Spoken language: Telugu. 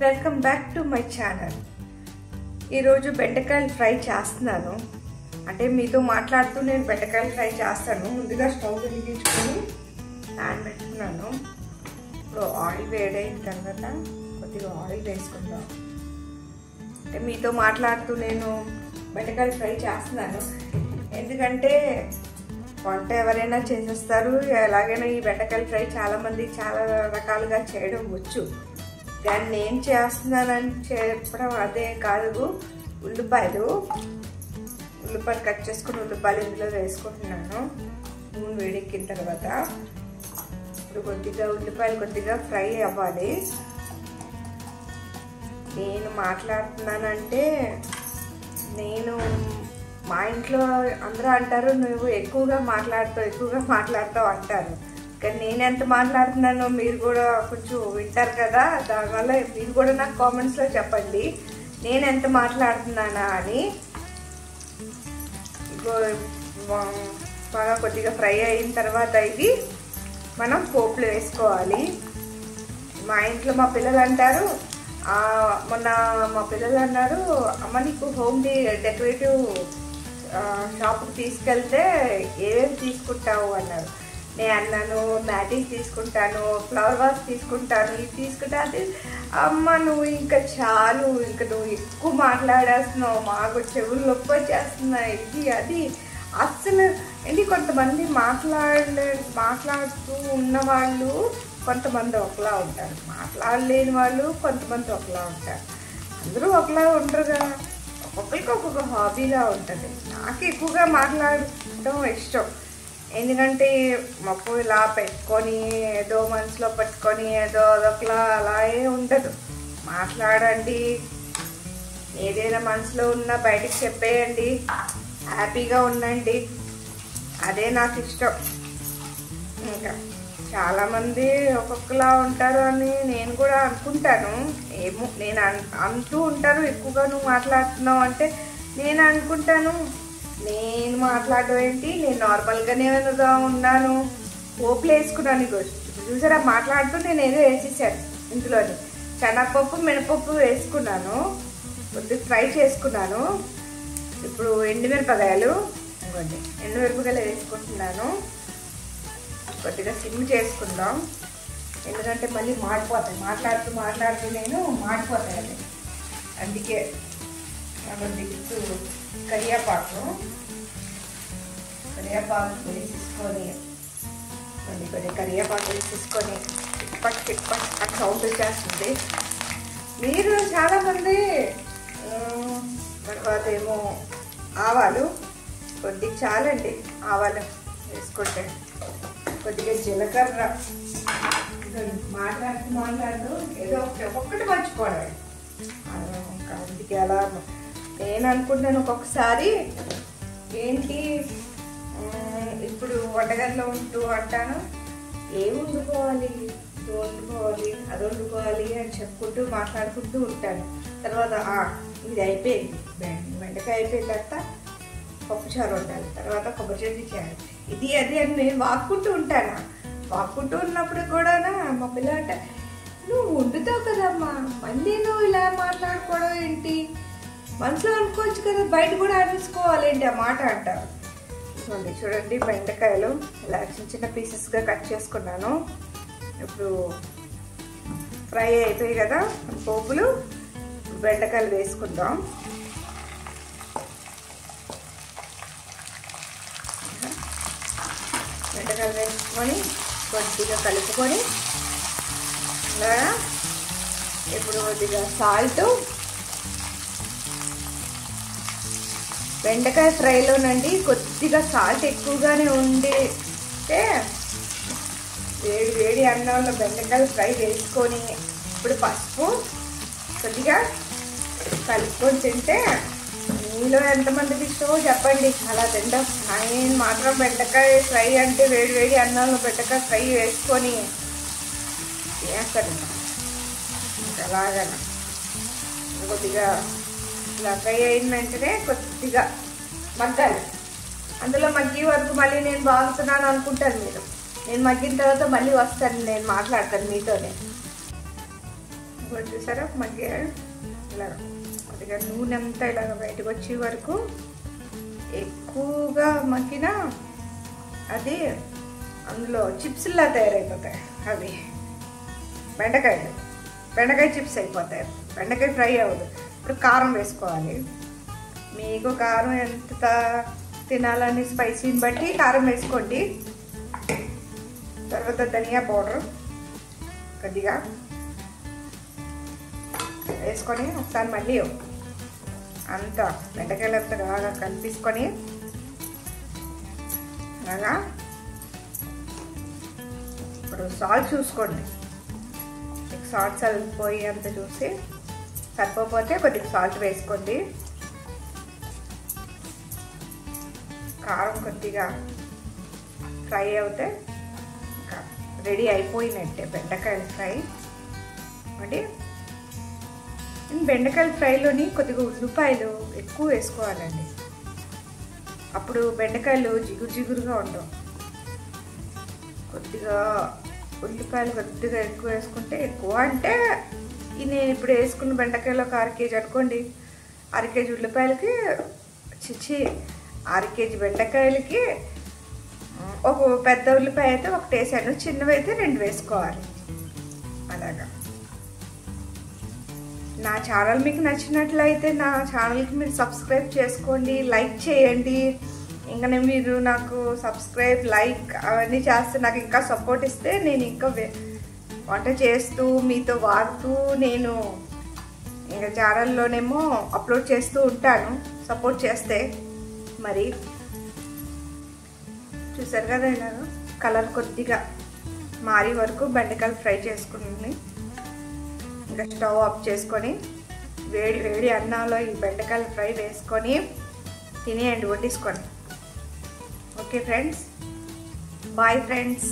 Welcome back to my channel. ఈరోజు బెండకాయలు ఫ్రై చేస్తున్నాను. అంటే మీతో మాట్లాడుతూ నేను బెండకాయలు ఫ్రై చేస్తాను. ముందుగా స్టవ్ వెలిగించుకొని ప్యాన్ పెట్టుకున్నాను. ఇప్పుడు ఆయిల్ వేడైన తర్వాత కొద్దిగా ఆయిల్ వేసుకుందాం. అంటే మీతో మాట్లాడుతూ నేను బెండకాయలు ఫ్రై చేస్తున్నాను. ఎందుకంటే వంట ఎవరైనా చేసేస్తారు. ఎలాగైనా ఈ బెండకాయలు ఫ్రై చాలామంది చాలా రకాలుగా చేయడం వచ్చు. కానీ నేను చేస్తున్నానని చెప్పడం అదే కాదు. ఉల్లిపాయలు కట్ చేసుకుని ఉల్లిపాయలు ఇందులో వేసుకుంటున్నాను. నూనె వేడెక్కిన తర్వాత ఇప్పుడు ఉల్లిపాయలు కొద్దిగా ఫ్రై అవ్వాలి. నేను మాట్లాడుతున్నానంటే నేను మా ఇంట్లో అందరూ అంటారు నువ్వు ఎక్కువగా మాట్లాడుతావు అంటారు. కానీ నేను ఎంత మాట్లాడుతున్నానో మీరు కూడా కొంచెం వింటారు కదా. దానివల్ల మీరు కూడా నాకు కామెంట్స్లో చెప్పండి నేను ఎంత మాట్లాడుతున్నానా అని. బాగా కొద్దిగా ఫ్రై అయిన తర్వాత ఇది మనం పోపులు వేసుకోవాలి. మా ఇంట్లో మా పిల్లలు అంటారు, మొన్న మా పిల్లలు అన్నారు, అమ్మ నీకు హోమ్ డెకరేటివ్ షాప్కి తీసుకెళ్తే ఏమేమి తీసుకుంటావు అన్నారు. నేను అన్నాను మ్యాటింగ్ తీసుకుంటాను, ఫ్లవర్ వాస్ తీసుకుంటాను, ఇది తీసుకుంటా. అది అమ్మ నువ్వు ఇంకా చాలు, ఇంకా నువ్వు ఎక్కువ మాట్లాడేస్తున్నావు, మాకు చెవులు నొప్పి వచ్చేస్తున్నాయి, ఇది అది అస్సలు. ఏంటి కొంతమంది మాట్లాడుతూ ఉన్నవాళ్ళు కొంతమంది ఒకలా ఉంటారు, మాట్లాడలేని వాళ్ళు కొంతమంది ఒకలా ఉంటారు. అందరూ ఒకలా ఉండరు కదా. ఒక్కొక్కరికి ఒక్కొక్క హాబీగా ఉంటుంది. నాకు ఎక్కువగా మాట్లాడటం ఇష్టం. ఎందుకంటే మొప్పు ఇలా పెట్టుకొని ఏదో మనసులో పెట్టుకొని ఏదో అదొకలా అలాగే ఉండదు. మాట్లాడండి, ఏదైనా మనసులో ఉన్నా బయటికి చెప్పేయండి, హ్యాపీగా ఉండండి. అదే నాకు ఇష్టం. ఇంకా చాలామంది ఒక్కొక్కలా ఉంటారు అని నేను కూడా అనుకుంటాను. ఏమో నేను అంటూ ఉంటారు ఎక్కువగా నువ్వు మాట్లాడుతున్నావు అంటే నేను అనుకుంటాను నేను మాట్లాడడం ఏంటి, నేను నార్మల్గానే ఉన్నాను. పోపులు వేసుకున్నాను. చూసారా మాట్లాడుతూ నేను ఏదో వేసేసాను. ఇందులోని శనగపప్పు మినపప్పు వేసుకున్నాను, కొద్దిగా ఫ్రై చేసుకున్నాను. ఇప్పుడు ఎండుమిరపకాయలు వేసుకుంటున్నాను. కొద్దిగా సిమ్ చేసుకుందాం, ఎందుకంటే మళ్ళీ మాడిపోతాయి. మాట్లాడుతూ నేను మాడిపోతాయి. అందుకే దిక్కు కరివేపాకు వేసేసుకొని కొద్ది కరివేపాకు వేసేసుకొని టిక్పట్ అని సౌండ్ వచ్చేస్తుంది. మీరు చాలామంది తర్వాత ఏమో ఆవాలు కొద్దిగా చాలండి, ఆవాలు వేసుకుంటే కొద్దిగా జీలకర్ర. మాట్లాడుతూ ఏదో ఒక్కొక్కటి మర్చిపోవడం. అందుకే అలా నేను అనుకుంటాను ఒక్కొక్కసారి ఏంటి ఇప్పుడు వంటగదిలో ఉంటూ అంటాను ఏం వండుకోవాలి, అది వండుకోవాలి అని చెప్పుకుంటూ మాట్లాడుకుంటూ ఉంటాను. తర్వాత ఇది అయిపోయింది, బెండకాయ అయిపోయిన తర్వాత పప్పుచారు వండాలి, తర్వాత కొబ్బరి చట్నీ చేయాలి, ఇది అది అని నేను వాక్కుంటూ ఉంటాను. వాక్కుంటూ ఉన్నప్పుడు కూడా మా పిల్లలు అంటే నువ్వు వండుతావు కదమ్మా, మళ్ళీ నువ్వు ఇలా మాట్లాడుకోవడం ఏంటి, మనసులో అనుకోవచ్చు కదా, బయట కూడా ఆడించుకోవాలేంటి ఆ మాట అంటారు. చూడండి బెండకాయలు ఇలా చిన్న పీసెస్గా కట్ చేసుకున్నాను. ఇప్పుడు ఫ్రై అయిపోయాయి కదా పోపులు, బెండకాయలు వేసుకుందాం. బెండకాయలు వేసుకొని కొద్దిగా కలుపుకొని ఇప్పుడు కొద్దిగా సాల్ట్. బెండకాయ ఫ్రైలోనండి కొద్దిగా సాల్ట్ ఎక్కువగానే ఉండితే వేడి అన్నంలో బెండకాయలు ఫ్రై వేసుకొని ఇప్పుడు పసుపు కొద్దిగా కలుపుకొని తింటే మీలో ఎంతమందికి ఇష్టమో చెప్పండి. అలా తింటాం. నేను మాత్రం బెండకాయ ఫ్రై అంటే వేడి అన్నంలో బెండకాయ ఫ్రై వేసుకొని వేస్తాను. అలాగా కొద్దిగా ఇలా ఫ్రై అయిన వెంటనే కొద్దిగా మగ్గాలి. అందులో మగ్గే వరకు మళ్ళీ నేను బాగుతున్నాను అనుకుంటాను మీరు. నేను మగ్గిన తర్వాత మళ్ళీ వస్తాను, నేను మాట్లాడతాను మీతోనే. చూసారా మగ్గే ఇలా కొద్దిగా నూనె అంతా ఇలాగ బయటకు వచ్చే వరకు ఎక్కువగా మగ్గిన అది అందులో చిప్స్లా తయారైపోతాయి. అవి బెండకాయ చిప్స్ అయిపోతాయి. బెండకాయ ఫ్రై అవ్వదు. ఇప్పుడు కారం వేసుకోవాలి. మీకు కారం ఎంత తినాలని స్పైసీని బట్టి కారం వేసుకోండి. తర్వాత ధనియా పౌడర్ కొద్దిగా వేసుకొని ఒకసారి మళ్ళీ అంతా బెండకాయలంతా బాగా కలిపేసుకొని అలాగా ఇప్పుడు సాల్ట్ చూసుకోండి. సాల్ట్ సరిపోయి అంత చూసి సరిపోతే కొద్దిగా సాల్ట్ వేసుకోండి. కారం కొద్దిగా ఫ్రై అవుతే ఇంకా రెడీ అయిపోయినట్టే బెండకాయల ఫ్రై. అంటే బెండకాయల ఫ్రైలోని కొద్దిగా ఉల్లిపాయలు ఎక్కువ వేసుకోవాలండి. అప్పుడు బెండకాయలు జిగురుగా ఉండవు. కొద్దిగా ఉల్లిపాయలు కొద్దిగా ఎక్కువ వేసుకుంటే, ఎక్కువ అంటే నేను ఇప్పుడు వేసుకున్న బెండకాయలు ఒక 1/2 కేజీ అనుకోండి. 1/2 కేజీ ఉల్లిపాయలకి 1/2 కేజీ బెండకాయలకి ఒక పెద్ద ఉల్లిపాయ అయితే ఒకటి వేసాను, చిన్నవి అయితే 2 వేసుకోవాలి. అలాగా నా ఛానల్ మీకు నచ్చినట్లయితే నా ఛానల్కి మీరు సబ్స్క్రైబ్ చేసుకోండి, లైక్ చేయండి. ఇంకా మీరు నాకు సబ్స్క్రైబ్, లైక్ అవన్నీ చేస్తే నాకు ఇంకా సపోర్ట్ ఇస్తే నేను ఇంకా వంట చేస్తూ మీతో వాడుతూ నేను ఇంకా ఛానల్లోనేమో అప్లోడ్ చేస్తూ ఉంటాను. సపోర్ట్ చేస్తే మరి చూసారు కదా ఇలాగ కలర్ కొద్దిగా మారి వరకు బెండకాయలు ఫ్రై చేసుకుని ఇంకా స్టవ్ ఆఫ్ చేసుకొని వేడి అన్నంలో ఈ బెండకాయలు ఫ్రై వేసుకొని తినేయండి, వడ్డించుకోండి. Okay friends, bye friends.